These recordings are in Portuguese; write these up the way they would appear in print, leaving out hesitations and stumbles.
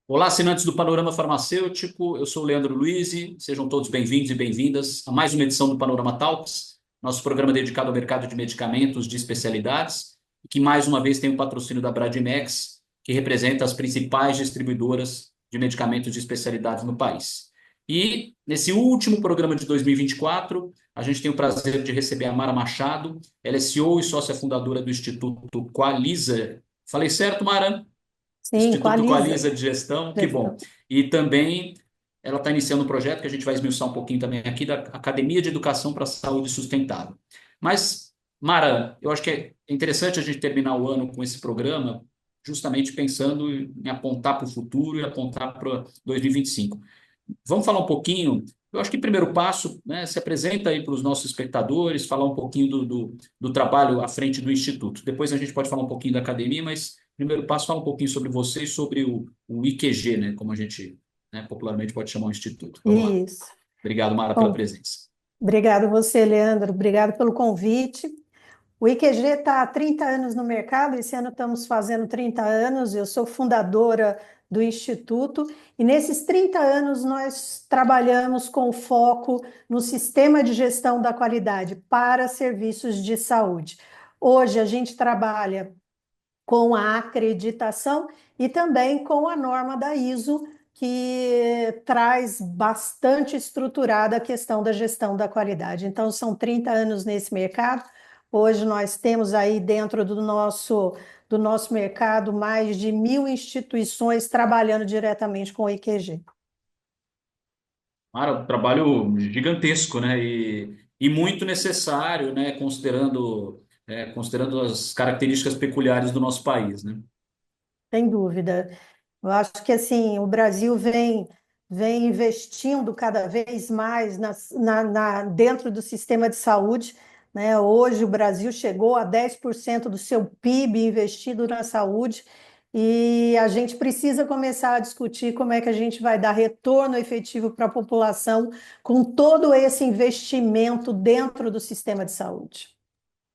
Olá, assinantes do Panorama Farmacêutico. Eu sou o Leandro Luiz. Sejam todos bem-vindos e bem-vindas a mais uma edição do Panorama Talks, nosso programa dedicado ao mercado de medicamentos de especialidades, e que mais uma vez tem o patrocínio da Bradimex, que representa as principais distribuidoras de medicamentos de especialidades no país. E nesse último programa de 2024, a gente tem o prazer de receber a Mara Machado. Ela é CEO e sócia fundadora do Instituto Qualiza. Falei certo, Mara? Sim, com a Instituto Lisa. Qualiza de Gestão, que bom. Gestão. E também ela está iniciando um projeto que a gente vai esmiuçar um pouquinho também aqui da Academia de Educação para a Saúde Sustentável. Mas, Mara, eu acho que é interessante a gente terminar o ano com esse programa, justamente pensando em apontar para o futuro e apontar para 2025. Vamos falar um pouquinho. Eu acho que primeiro passo, né, se apresenta aí para os nossos espectadores, falar um pouquinho do trabalho à frente do Instituto. Depois a gente pode falar um pouquinho da academia, mas primeiro passo, fala um pouquinho sobre você e sobre o IQG, né, como a gente, né, popularmente pode chamar o Instituto. Vamos lá. Isso. Obrigado, Mara, pela Bom, presença. obrigado você, Leandro. Obrigado pelo convite. O IQG está há 30 anos no mercado, esse ano estamos fazendo 30 anos. Eu sou fundadora do Instituto e nesses 30 anos nós trabalhamos com foco no sistema de gestão da qualidade para serviços de saúde. Hoje a gente trabalha com a acreditação e também com a norma da ISO, que traz bastante estruturada a questão da gestão da qualidade. Então, são 30 anos nesse mercado. Hoje nós temos aí dentro do nosso mercado mais de 1.000 instituições trabalhando diretamente com o IQG. Mara, um trabalho gigantesco, né, e muito necessário, né, considerando as características peculiares do nosso país, né? Sem dúvida. Eu acho que assim, o Brasil vem investindo cada vez mais dentro do sistema de saúde, né? Hoje o Brasil chegou a 10% do seu PIB investido na saúde, e a gente precisa começar a discutir como é que a gente vai dar retorno efetivo para a população com todo esse investimento dentro do sistema de saúde.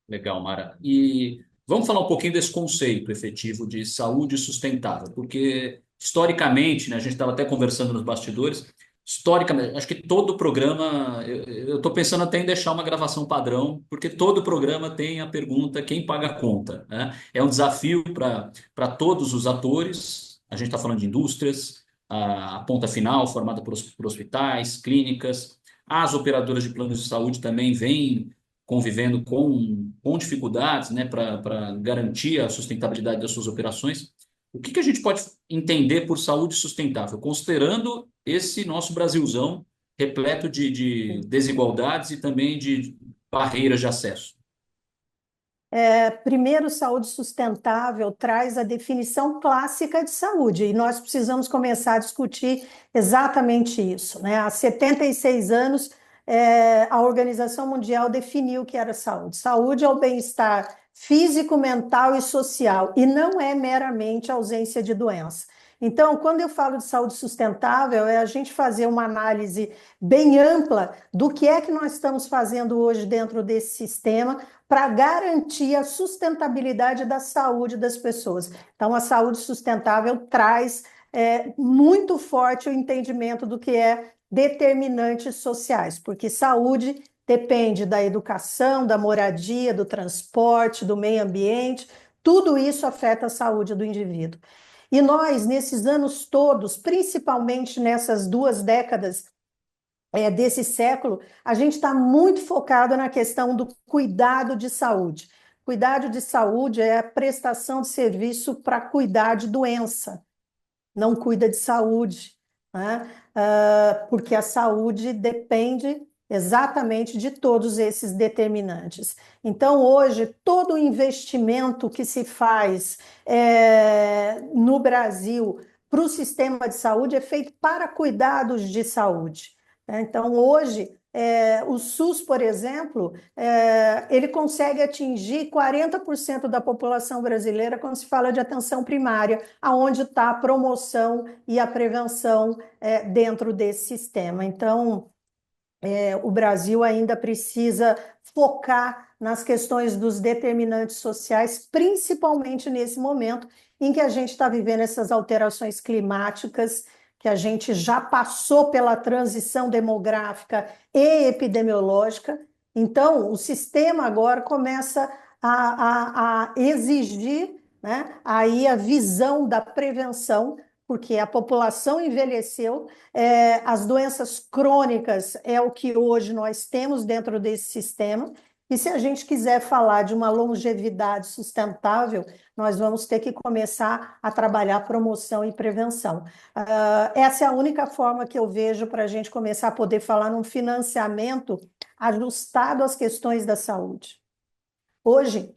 Legal, Mara. E vamos falar um pouquinho desse conceito efetivo de saúde sustentável, porque historicamente, né, a gente estava até conversando nos bastidores, historicamente, acho que todo programa, eu estou pensando até em deixar uma gravação padrão, porque todo programa tem a pergunta quem paga a conta, né? É um desafio para todos os atores, a gente está falando de indústrias, a ponta final formada por hospitais, clínicas, as operadoras de planos de saúde também vêm convivendo com dificuldades, né, para garantir a sustentabilidade das suas operações. O que a gente pode entender por saúde sustentável, considerando esse nosso Brasilzão repleto de desigualdades e também de barreiras de acesso? Primeiro, saúde sustentável traz a definição clássica de saúde, e nós precisamos começar a discutir exatamente isso, né? Há 76 anos, a Organização Mundial definiu o que era saúde. Saúde é o bem-estar físico, mental e social, e não é meramente a ausência de doença. Então, quando eu falo de saúde sustentável, é a gente fazer uma análise bem ampla do que é que nós estamos fazendo hoje dentro desse sistema para garantir a sustentabilidade da saúde das pessoas. Então, a saúde sustentável traz muito forte o entendimento do que é determinantes sociais, porque saúde depende da educação, da moradia, do transporte, do meio ambiente, tudo isso afeta a saúde do indivíduo. E nós, nesses anos todos, principalmente nessas 2 décadas desse século, a gente está muito focado na questão do cuidado de saúde. Cuidado de saúde é a prestação de serviço para cuidar de doença, não cuida de saúde, né? Porque a saúde depende exatamente de todos esses determinantes. Então, hoje, todo o investimento que se faz no Brasil para o sistema de saúde é feito para cuidados de saúde, né? Então, hoje, o SUS, por exemplo, ele consegue atingir 40% da população brasileira quando se fala de atenção primária, aonde está a promoção e a prevenção dentro desse sistema. Então, o Brasil ainda precisa focar nas questões dos determinantes sociais, principalmente nesse momento, em que a gente está vivendo essas alterações climáticas, que a gente já passou pela transição demográfica e epidemiológica. Então, o sistema agora começa a exigir, né, aí a visão da prevenção, porque a população envelheceu, as doenças crônicas é o que hoje nós temos dentro desse sistema, e se a gente quiser falar de uma longevidade sustentável, nós vamos ter que começar a trabalhar promoção e prevenção. Essa é a única forma que eu vejo para a gente começar a poder falar num financiamento ajustado às questões da saúde. Hoje,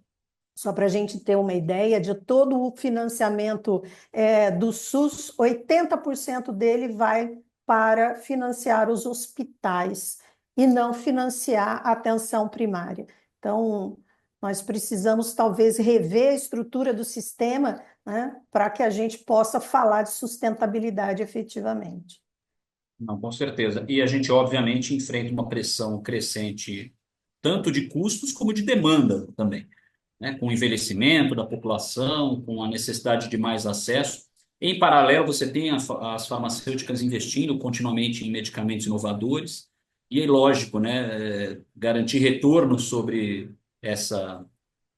só para a gente ter uma ideia de todo o financiamento do SUS, 80% dele vai para financiar os hospitais e não financiar a atenção primária. Então, nós precisamos talvez rever a estrutura do sistema, né, para que a gente possa falar de sustentabilidade efetivamente. Não, com certeza. E a gente, obviamente, enfrenta uma pressão crescente, tanto de custos como de demanda também, né? Com o envelhecimento da população, com a necessidade de mais acesso. Em paralelo, você tem as farmacêuticas investindo continuamente em medicamentos inovadores. E é lógico, né? Garantir retorno sobre essa.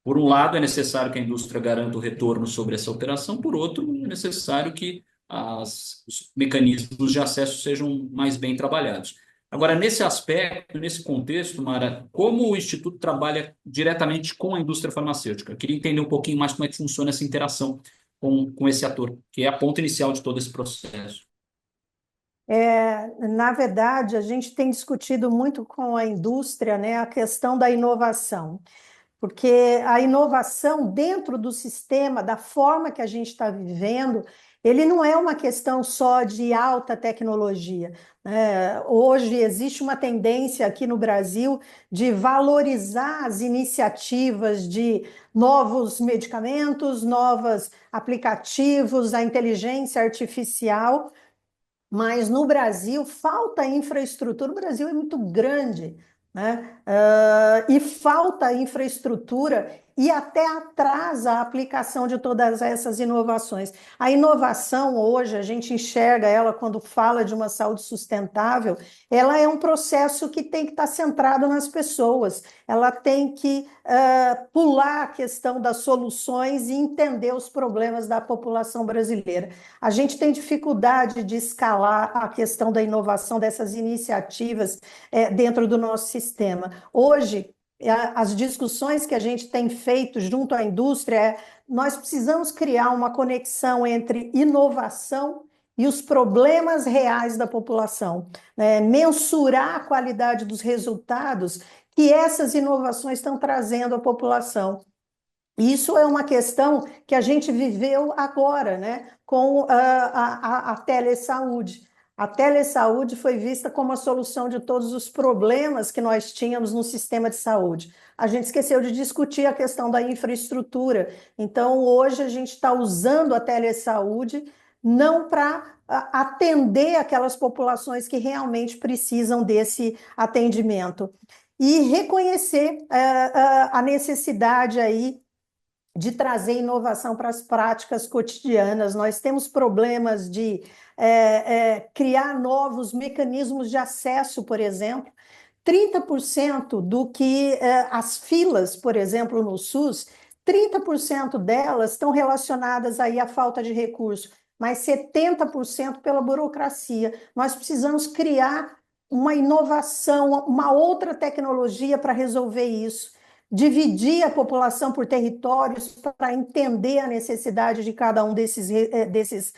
Por um lado, é necessário que a indústria garanta o retorno sobre essa operação, por outro, é necessário que os mecanismos de acesso sejam mais bem trabalhados. Agora, nesse aspecto, nesse contexto, Mara, como o Instituto trabalha diretamente com a indústria farmacêutica? Eu queria entender um pouquinho mais como é que funciona essa interação com esse ator, que é a ponta inicial de todo esse processo. Na verdade, a gente tem discutido muito com a indústria, né, a questão da inovação. Porque a inovação dentro do sistema, da forma que a gente está vivendo, ele não é uma questão só de alta tecnologia, né? Hoje existe uma tendência aqui no Brasil de valorizar as iniciativas de novos medicamentos, novos aplicativos, a inteligência artificial, mas no Brasil falta infraestrutura. O Brasil é muito grande, né? E falta infraestrutura e até atrasa a aplicação de todas essas inovações. A inovação hoje, a gente enxerga ela quando fala de uma saúde sustentável, ela é um processo que tem que estar centrado nas pessoas, ela tem que pular a questão das soluções e entender os problemas da população brasileira. A gente tem dificuldade de escalar a questão da inovação dessas iniciativas dentro do nosso sistema. Hoje, as discussões que a gente tem feito junto à indústria nós precisamos criar uma conexão entre inovação e os problemas reais da população, né? Mensurar a qualidade dos resultados que essas inovações estão trazendo à população. Isso é uma questão que a gente viveu agora, né, com a telesaúde. A telesaúde foi vista como a solução de todos os problemas que nós tínhamos no sistema de saúde. A gente esqueceu de discutir a questão da infraestrutura. Então, hoje, a gente está usando a telesaúde não para atender aquelas populações que realmente precisam desse atendimento. E reconhecer a necessidade aí de trazer inovação para as práticas cotidianas. Nós temos problemas de criar novos mecanismos de acesso, por exemplo. 30% do que as filas, por exemplo, no SUS, 30% delas estão relacionadas aí à falta de recurso, mas 70% pela burocracia. Nós precisamos criar uma inovação, uma outra tecnologia para resolver isso, dividir a população por territórios para entender a necessidade de cada um desses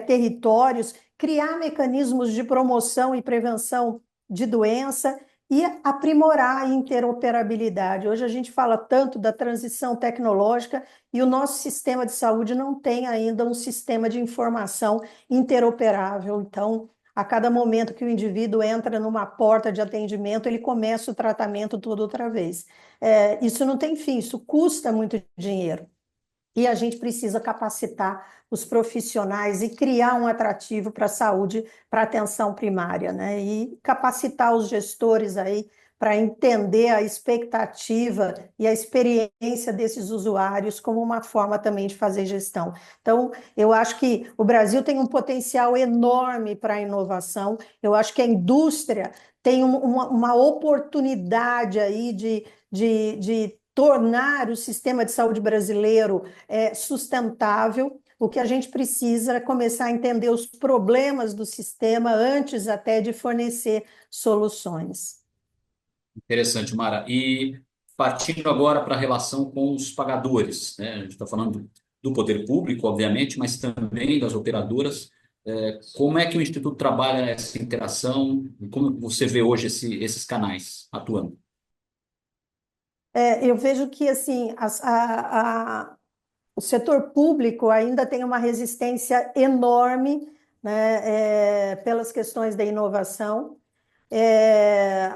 territórios, criar mecanismos de promoção e prevenção de doença e aprimorar a interoperabilidade. Hoje a gente fala tanto da transição tecnológica e o nosso sistema de saúde não tem ainda um sistema de informação interoperável. Então, a cada momento que o indivíduo entra numa porta de atendimento, ele começa o tratamento todo outra vez. Isso não tem fim, isso custa muito dinheiro. E a gente precisa capacitar os profissionais e criar um atrativo para a saúde, para a atenção primária, né? E capacitar os gestores aí para entender a expectativa e a experiência desses usuários como uma forma também de fazer gestão. Então, eu acho que o Brasil tem um potencial enorme para a inovação, eu acho que a indústria tem uma oportunidade aí de tornar o sistema de saúde brasileiro sustentável. O que a gente precisa é começar a entender os problemas do sistema antes até de fornecer soluções. Interessante, Mara. E partindo agora para a relação com os pagadores, né? A gente está falando do poder público, obviamente, mas também das operadoras. Como é que o Instituto trabalha essa interação? E como você vê hoje esses canais atuando? Eu vejo que assim o setor público ainda tem uma resistência enorme, né, pelas questões da inovação.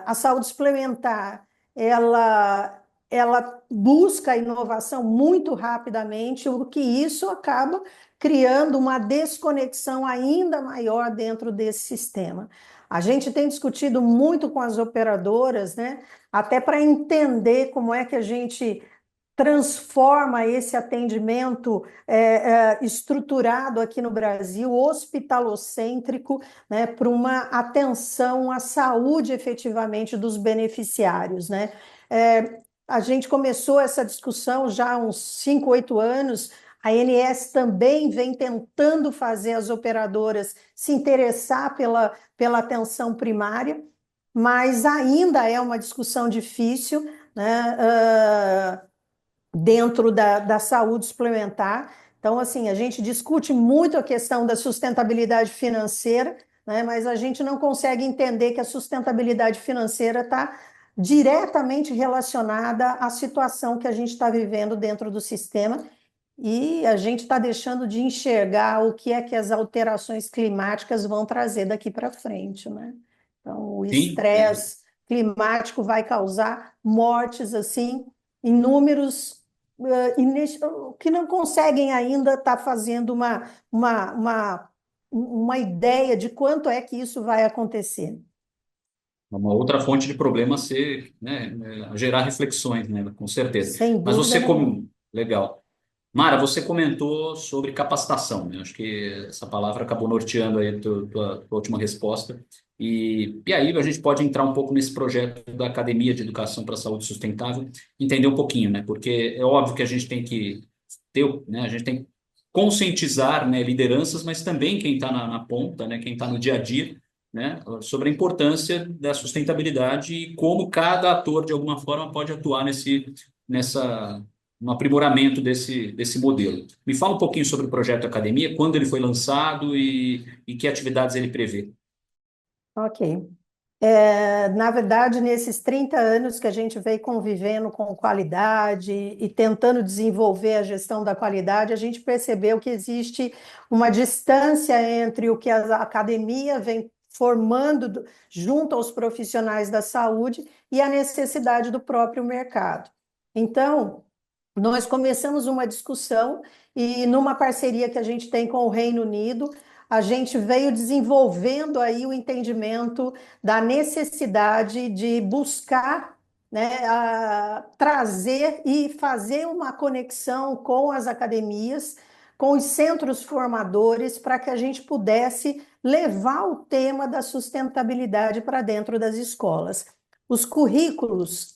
A saúde suplementar, ela busca a inovação muito rapidamente, o que isso acaba criando uma desconexão ainda maior dentro desse sistema. A gente tem discutido muito com as operadoras, né, até para entender como é que a gente transforma esse atendimento estruturado aqui no Brasil, hospitalocêntrico, né, para uma atenção à saúde efetivamente dos beneficiários, né? A gente começou essa discussão já há uns 5, 8 anos. A ANS também vem tentando fazer as operadoras se interessar pela atenção primária, mas ainda é uma discussão difícil, né? Dentro da saúde suplementar. Então, assim, a gente discute muito a questão da sustentabilidade financeira, né, mas a gente não consegue entender que a sustentabilidade financeira está diretamente relacionada à situação que a gente está vivendo dentro do sistema e a gente está deixando de enxergar o que é que as alterações climáticas vão trazer daqui para frente, né? Então, o Sim, estresse climático vai causar mortes assim em números que não conseguem ainda estar fazendo uma ideia de quanto é que isso vai acontecer. uma outra fonte de problema a ser, né, a gerar reflexões, né, com certeza. Sem Mas dúvida você nenhuma. como legal. Mara, você comentou sobre capacitação, né? Acho que essa palavra acabou norteando aí a tua última resposta. E aí a gente pode entrar um pouco nesse projeto da Academia de Educação para a Saúde Sustentável, entender um pouquinho, né? Porque é óbvio que a gente tem que ter, né? A gente tem que conscientizar, né, lideranças, mas também quem está na ponta, né? Quem está no dia a dia, né? Sobre a importância da sustentabilidade e como cada ator, de alguma forma, pode atuar nessa no aprimoramento desse modelo. Me fala um pouquinho sobre o projeto Academia, quando ele foi lançado e que atividades ele prevê. Ok. Na verdade, nesses 30 anos que a gente veio convivendo com qualidade e tentando desenvolver a gestão da qualidade, a gente percebeu que existe uma distância entre o que a academia vem formando junto aos profissionais da saúde e a necessidade do próprio mercado. Então, nós começamos uma discussão e numa parceria que a gente tem com o Reino Unido, a gente veio desenvolvendo aí o entendimento da necessidade de buscar, né, trazer e fazer uma conexão com as academias, com os centros formadores, para que a gente pudesse levar o tema da sustentabilidade para dentro das escolas. Os currículos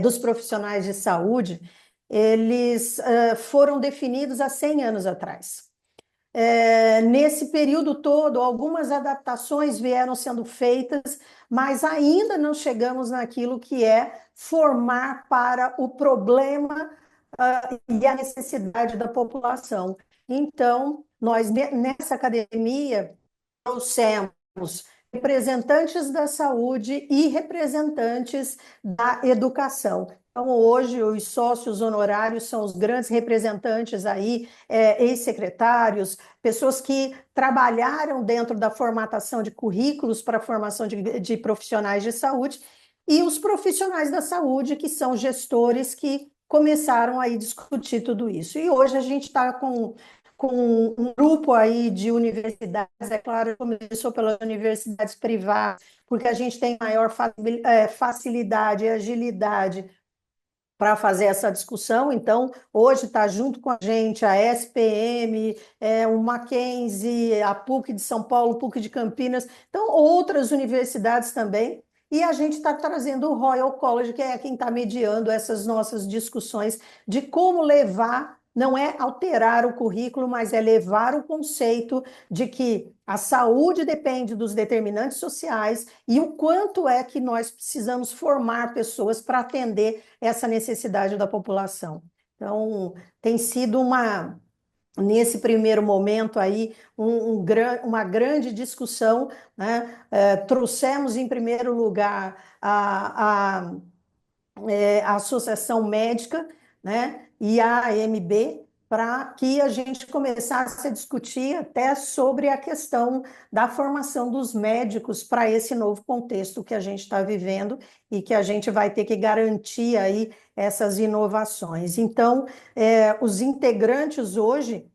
dos profissionais de saúde, eles foram definidos há 100 anos atrás. Nesse período todo, algumas adaptações vieram sendo feitas, mas ainda não chegamos naquilo que é formar para o problema e a necessidade da população. Então, nós nessa academia trouxemos representantes da saúde e representantes da educação. Então, hoje, os sócios honorários são os grandes representantes aí, ex-secretários, pessoas que trabalharam dentro da formatação de currículos para a formação de profissionais de saúde, e os profissionais da saúde, que são gestores que começaram aí a discutir tudo isso. E hoje a gente está com com um grupo aí de universidades, é claro, começou pelas universidades privadas, porque a gente tem maior facilidade e agilidade para fazer essa discussão. Então, hoje está junto com a gente a SPM, o Mackenzie, a PUC de São Paulo, PUC de Campinas, então outras universidades também. E a gente está trazendo o Royal College, que é quem está mediando essas nossas discussões de como levar, não é alterar o currículo, mas é levar o conceito de que a saúde depende dos determinantes sociais e o quanto é que nós precisamos formar pessoas para atender essa necessidade da população. Então, tem sido nesse primeiro momento aí, uma grande discussão, né? Trouxemos em primeiro lugar a Associação Médica, né? E a AMB, para que a gente começasse a discutir até sobre a questão da formação dos médicos para esse novo contexto que a gente está vivendo e que a gente vai ter que garantir aí essas inovações. Então, os integrantes hoje,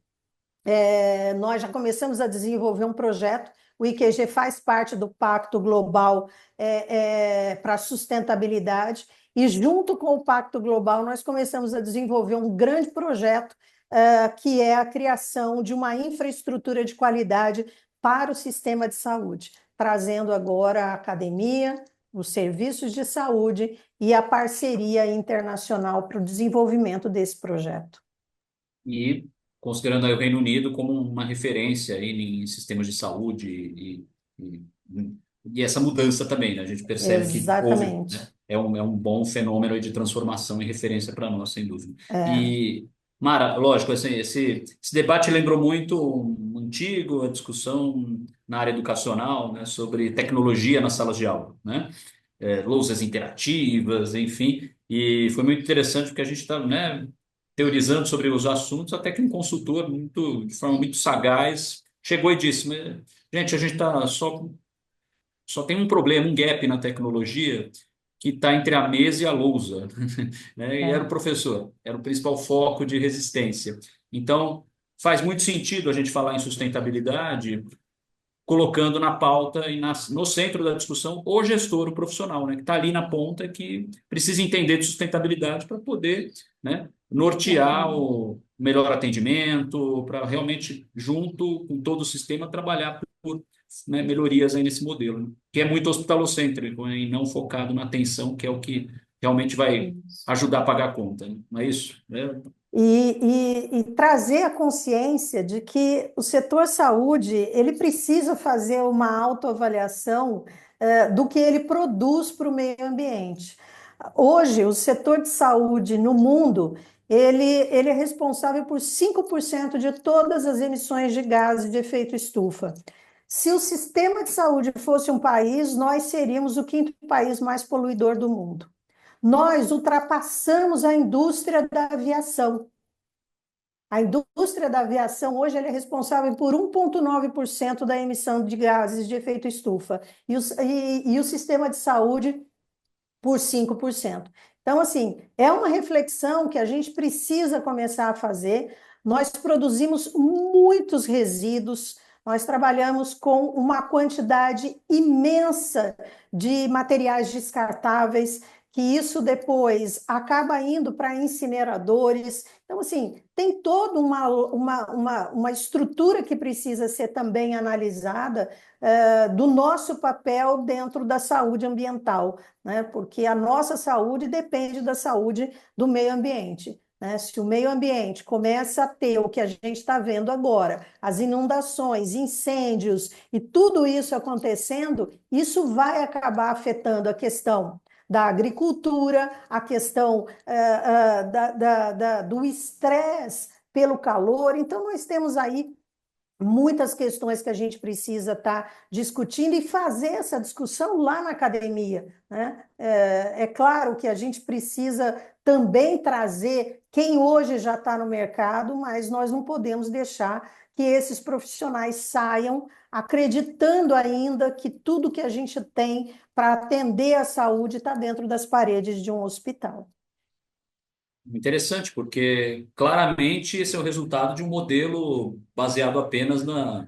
nós já começamos a desenvolver um projeto. O IQG faz parte do Pacto Global para a Sustentabilidade, e junto com o Pacto Global, nós começamos a desenvolver um grande projeto, que é a criação de uma infraestrutura de qualidade para o sistema de saúde, trazendo agora a academia, os serviços de saúde e a parceria internacional para o desenvolvimento desse projeto. E considerando aí o Reino Unido como uma referência aí em sistemas de saúde e, e essa mudança também, né? A gente percebe que houve, né? Exatamente. É um bom fenômeno aí de transformação e referência para nós, sem dúvida. É. E, Mara, lógico, esse debate lembrou muito um antigo, a discussão na área educacional, né? Sobre tecnologia nas salas de aula, né? Louças interativas, enfim. E foi muito interessante porque a gente está, né, teorizando sobre os assuntos, até que um consultor, de forma muito sagaz, chegou e disse: "Mas, gente, a gente só tem um problema, um gap na tecnologia que está entre a mesa e a lousa." Né? E era o É. professor, era o principal foco de resistência. Então, faz muito sentido a gente falar em sustentabilidade colocando na pauta e no centro da discussão o gestor, o profissional, né, que está ali na ponta, que precisa entender de sustentabilidade para poder, né, nortear Uhum. o melhor atendimento, para realmente, junto com todo o sistema, trabalhar por, né, melhorias aí nesse modelo, né, que é muito hospitalocêntrico, né, e não focado na atenção, que é o que realmente vai Isso. ajudar a pagar a conta, né? Não é isso? E trazer a consciência de que o setor saúde ele precisa fazer uma autoavaliação do que ele produz para o meio ambiente. Hoje, o setor de saúde no mundo ele é responsável por 5% de todas as emissões de gases de efeito estufa. Se o sistema de saúde fosse um país, nós seríamos o quinto país mais poluidor do mundo. Nós ultrapassamos a indústria da aviação. A indústria da aviação hoje ela é responsável por 1,9% da emissão de gases de efeito estufa e o sistema de saúde por 5%. Então, assim, é uma reflexão que a gente precisa começar a fazer. Nós produzimos muitos resíduos, nós trabalhamos com uma quantidade imensa de materiais descartáveis, que isso depois acaba indo para incineradores. Então, assim, tem toda uma estrutura que precisa ser também analisada do nosso papel dentro da saúde ambiental, né? Porque a nossa saúde depende da saúde do meio ambiente. Né? Se o meio ambiente começa a ter o que a gente está vendo agora, as inundações, incêndios e tudo isso acontecendo, isso vai acabar afetando a questão da agricultura, a questão do estresse pelo calor. Então, nós temos aí muitas questões que a gente precisa estar discutindo e fazer essa discussão lá na academia, né? É claro que a gente precisa também trazer quem hoje já está no mercado, mas nós não podemos deixar que esses profissionais saiam acreditando ainda que tudo que a gente tem para atender a saúde está dentro das paredes de um hospital. Interessante, porque claramente esse é o resultado de um modelo baseado apenas na,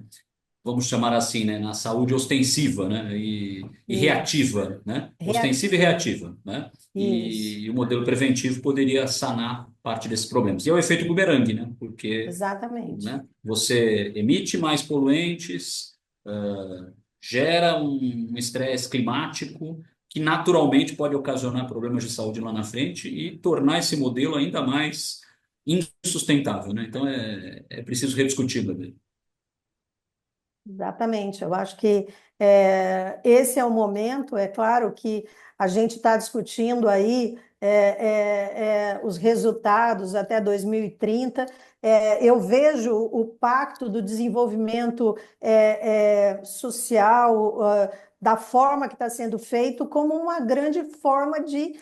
vamos chamar assim, né, na saúde ostensiva, né, e Isso, reativa, né, ostensiva e reativo. reativa, né, Isso, e o modelo preventivo poderia sanar parte desses problemas. E é o efeito bumerangue, né, porque, exatamente. né, você emite mais poluentes, gera um estresse climático que naturalmente pode ocasionar problemas de saúde lá na frente e tornar esse modelo ainda mais insustentável, né? Então é preciso rediscutir, né? Exatamente, eu acho que esse é o momento. É claro que a gente está discutindo aí os resultados até 2030. Eu vejo o Pacto do Desenvolvimento Social, da forma que está sendo feito, como uma grande forma de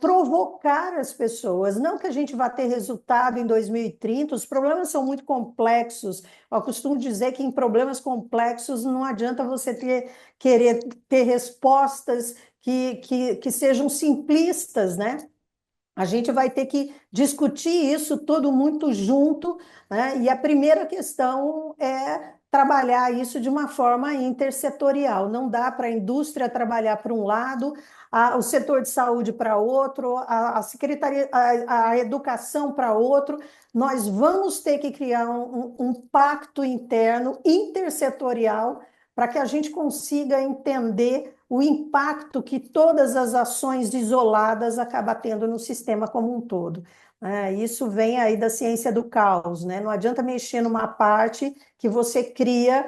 provocar as pessoas. Não que a gente vá ter resultado em 2030, os problemas são muito complexos. Eu costumo dizer que em problemas complexos não adianta você querer ter respostas que sejam simplistas, né? A gente vai ter que discutir isso tudo muito junto, né? E a primeira questão é trabalhar isso de uma forma intersetorial. Não dá para a indústria trabalhar para um lado, o setor de saúde para outro, a secretaria, a educação para outro. Nós vamos ter que criar um pacto interno intersetorial para que a gente consiga entender o impacto que todas as ações isoladas acabam tendo no sistema como um todo. Isso vem aí da ciência do caos, né? Não adianta mexer numa parte que você cria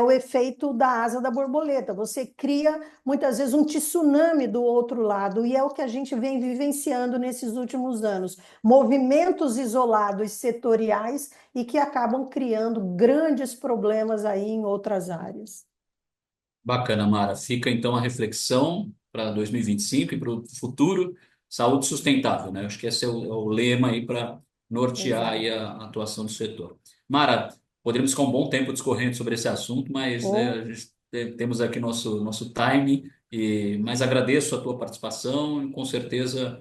o efeito da asa da borboleta. Você cria muitas vezes um tsunami do outro lado, e é o que a gente vem vivenciando nesses últimos anos. Movimentos isolados setoriais e que acabam criando grandes problemas aí em outras áreas. Bacana, Mara. Fica então a reflexão para 2025 e para o futuro, saúde sustentável, né? Acho que esse é o lema aí para nortear aí Exato. a atuação do setor. Mara, poderíamos ficar um bom tempo discorrendo sobre esse assunto, mas né, Ou a gente temos aqui nosso time, mas agradeço a tua participação e com certeza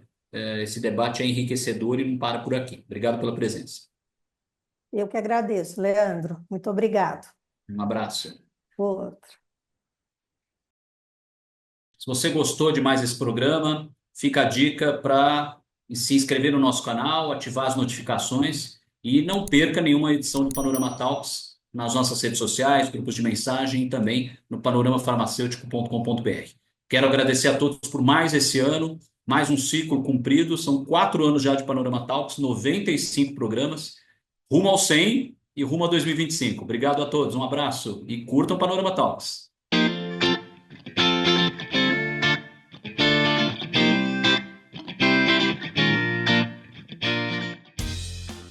esse debate é enriquecedor e não para por aqui. Obrigado pela presença. eu que agradeço, Leandro. Muito obrigado. Um abraço. Outro. Se você gostou de mais esse programa, fica a dica para se inscrever no nosso canal, ativar as notificações e não perca nenhuma edição do Panorama Talks nas nossas redes sociais, grupos de mensagem e também no panoramafarmacêutico.com.br. Quero agradecer a todos por mais esse ano, mais um ciclo cumprido. São 4 anos já de Panorama Talks, 95 programas, rumo ao 100 e rumo a 2025. Obrigado a todos, um abraço e curtam Panorama Talks.